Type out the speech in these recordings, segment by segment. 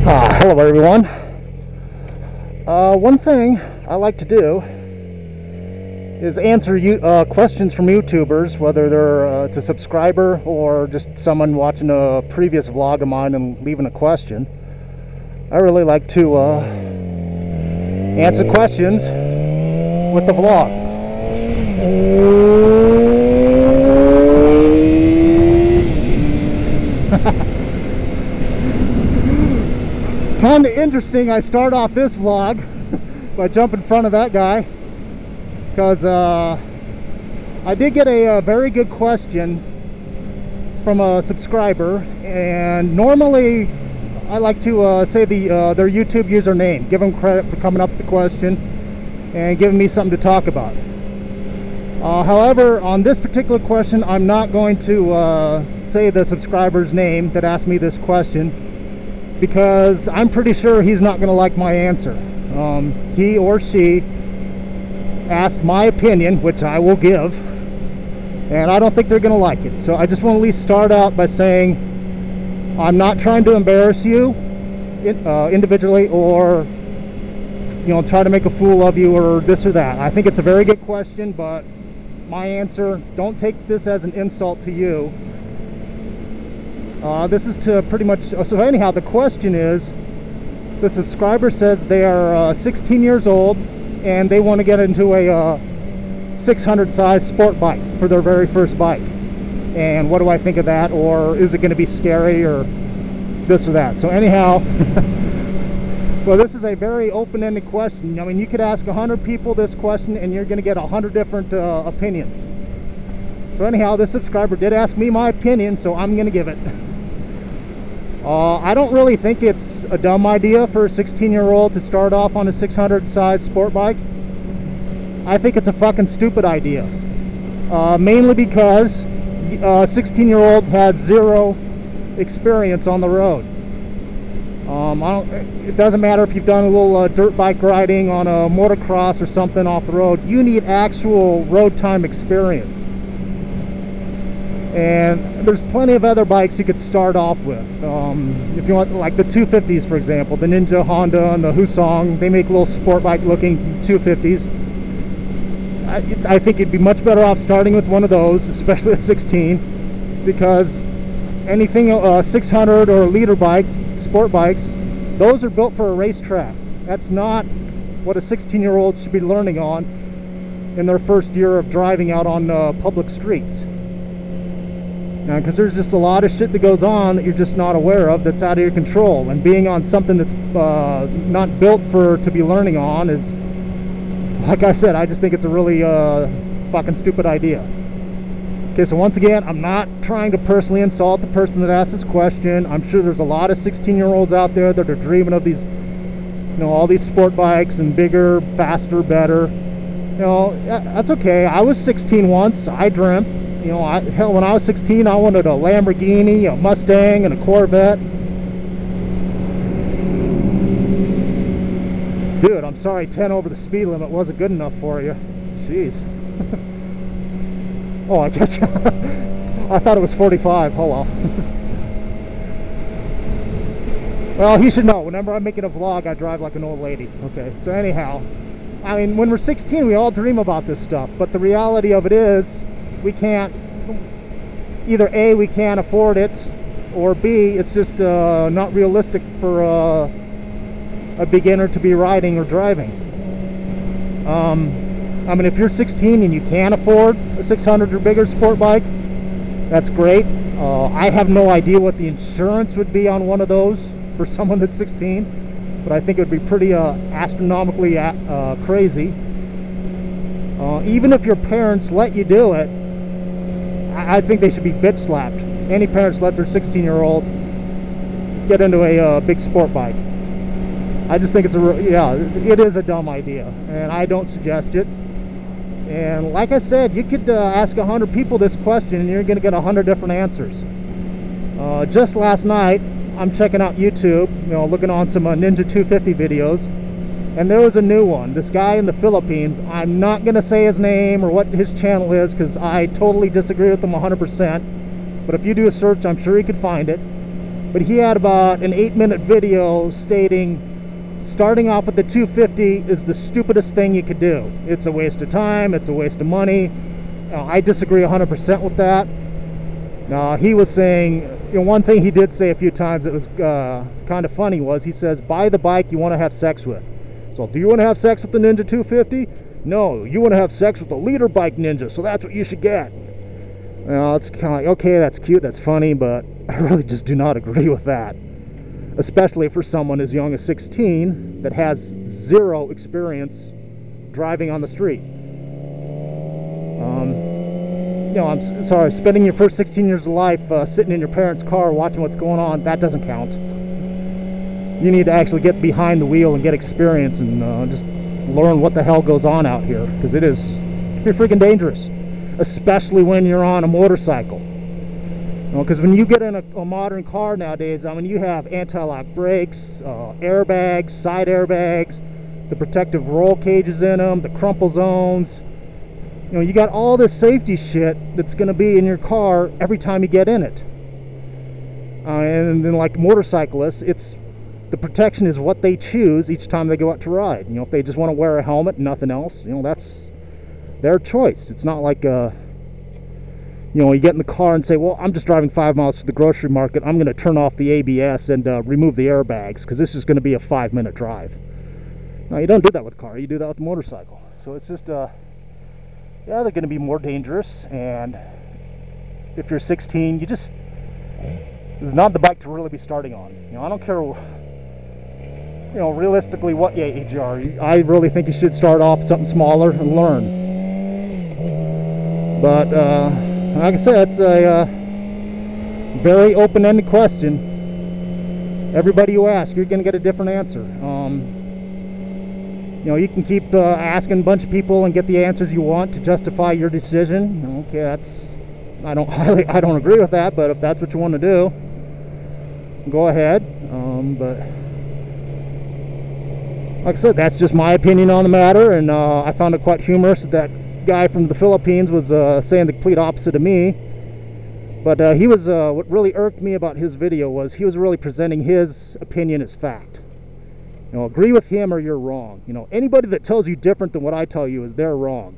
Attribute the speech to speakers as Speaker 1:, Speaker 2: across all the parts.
Speaker 1: Hello everyone. One thing I like to do is answer questions from YouTubers, whether they're it's a subscriber or just someone watching a previous vlog of mine and leaving a question. I really like to answer questions with the vlog. Kind of interesting, I start off this vlog by jumping in front of that guy, because I did get a very good question from a subscriber, and normally I like to say their YouTube username, give them credit for coming up with the question and giving me something to talk about. However, on this particular question, I'm not going to say the subscriber's name that asked me this question, because I'm pretty sure he's not going to like my answer. He or she asked my opinion, which I will give, and I don't think they're going to like it. So I just want to at least start out by saying I'm not trying to embarrass you individually, or try to make a fool of you or this or that. I think it's a very good question, but my answer, don't take this as an insult to you. This is to pretty much, so anyhow, the question is, the subscriber says they are 16 years old and they want to get into a 600 size sport bike for their very first bike. And what do I think of that? Or is it going to be scary or this or that? So anyhow, well, this is a very open-ended question. I mean, you could ask 100 people this question and you're going to get 100 different opinions. So anyhow, this subscriber did ask me my opinion, so I'm going to give it. I don't really think it's a dumb idea for a 16-year-old to start off on a 600 size sport bike. I think it's a fucking stupid idea. Mainly because a 16-year-old has zero experience on the road. It doesn't matter if you've done a little dirt bike riding on a motocross or something off the road. You need actual road time experience. And there's plenty of other bikes you could start off with. If you want, like the 250s, for example, the Ninja, Honda, and the Husong, they make little sport bike looking 250s. I think you'd be much better off starting with one of those, especially at 16, because anything 600 or a liter bike, sport bikes, those are built for a racetrack. That's not what a 16-year-old should be learning on in their first year of driving out on public streets. Because there's just a lot of shit that goes on that you're just not aware of, that's out of your control, and being on something that's not built to be learning on is, like I said, I just think it's a really fucking stupid idea. Okay, so once again, I'm not trying to personally insult the person that asked this question. I'm sure there's a lot of 16-year-olds out there that are dreaming of these, all these sport bikes and bigger, faster, better. That's okay. I was 16 once. I dreamt. Hell, when I was 16, I wanted a Lamborghini, a Mustang, and a Corvette. Dude, I'm sorry, 10 over the speed limit wasn't good enough for you. Jeez. Oh, I guess I thought it was 45. Oh well. Well, he should know. Whenever I'm making a vlog, I drive like an old lady. Okay, so anyhow, I mean, when we're 16, we all dream about this stuff, but the reality of it is, we can't, either A, we can't afford it, or B, it's just not realistic for a beginner to be riding or driving. I mean, if you're 16 and you can afford a 600 or bigger sport bike, that's great. I have no idea what the insurance would be on one of those for someone that's 16, but I think it would be pretty astronomically crazy. Even if your parents let you do it, I think they should be bitch slapped. Any parents let their 16-year-old get into a big sport bike. I just think it is a dumb idea, and I don't suggest it. And like I said, you could ask 100 people this question and you're going to get 100 different answers. Just last night, I'm checking out YouTube, looking on some Ninja 250 videos, and there was a new one. This guy in the Philippines, I'm not going to say his name or what his channel is, because I totally disagree with him 100%, but if you do a search, I'm sure you could find it. but he had about an 8-minute video stating starting off with the 250 is the stupidest thing you could do. It's a waste of time, it's a waste of money. I disagree 100% with that. He was saying, one thing he did say a few times that was kind of funny was, he says, buy the bike you want to have sex with. So do you want to have sex with the Ninja 250? No, you want to have sex with the Leader Bike Ninja, so that's what you should get. It's kind of like, okay, that's cute, that's funny, but I really just do not agree with that. Especially for someone as young as 16 that has zero experience driving on the street. I'm sorry, spending your first 16 years of life sitting in your parents' car watching what's going on, that doesn't count. You need to actually get behind the wheel and get experience and just learn what the hell goes on out here, because it can be freaking dangerous, especially when you're on a motorcycle. Because when you get in a modern car nowadays, I mean, you have anti-lock brakes, airbags, side airbags, the protective roll cages in them, the crumple zones. You got all this safety shit that's going to be in your car every time you get in it. And then, like motorcyclists, the protection is what they choose each time they go out to ride. If they just want to wear a helmet and nothing else, that's their choice. It's not like you get in the car and say, well, I'm just driving 5 miles to the grocery market, I'm going to turn off the ABS and remove the airbags because this is going to be a 5-minute drive. No, you don't do that with a car, you do that with a motorcycle. So it's just, yeah, they're going to be more dangerous, and if you're 16, this is not the bike to really be starting on. I don't care, realistically what age you are. I really think you should start off something smaller and learn. But, like I said, it's a very open-ended question. Everybody you ask, you're going to get a different answer. You can keep asking a bunch of people and get the answers you want to justify your decision. Okay, I don't agree with that, but if that's what you want to do, go ahead. But like I said, that's just my opinion on the matter, and I found it quite humorous that guy from the Philippines was saying the complete opposite of me. But he was what really irked me about his video was he was really presenting his opinion as fact. Agree with him or you're wrong. Anybody that tells you different than what I tell you is they're wrong.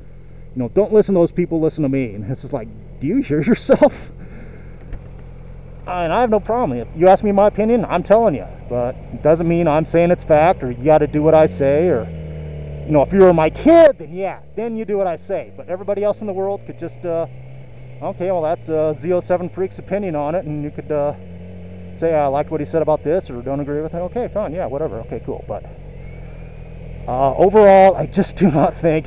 Speaker 1: Don't listen to those people, listen to me. And it's just like, do you hear yourself? And I have no problem. If you ask me my opinion, I'm telling you. But it doesn't mean I'm saying it's fact, or you got to do what I say, or if you were my kid, then yeah, then you do what I say. But everybody else in the world could just, okay, well, that's Z07 Freak's opinion on it, and you could say, I like what he said about this, or don't agree with it. Okay, fine, yeah, whatever, okay, cool. But overall, I just do not think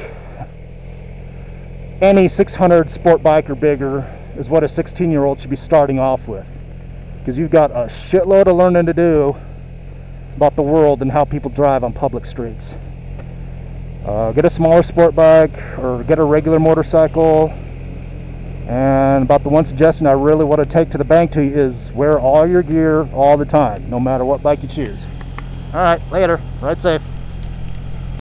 Speaker 1: any 600 sport bike or bigger is what a 16-year-old should be starting off with. Because you've got a shitload of learning to do about the world and how people drive on public streets. Get a smaller sport bike or get a regular motorcycle. And about the one suggestion I really want to take to the bank to you is wear all your gear all the time, no matter what bike you choose. Alright, later. Ride safe.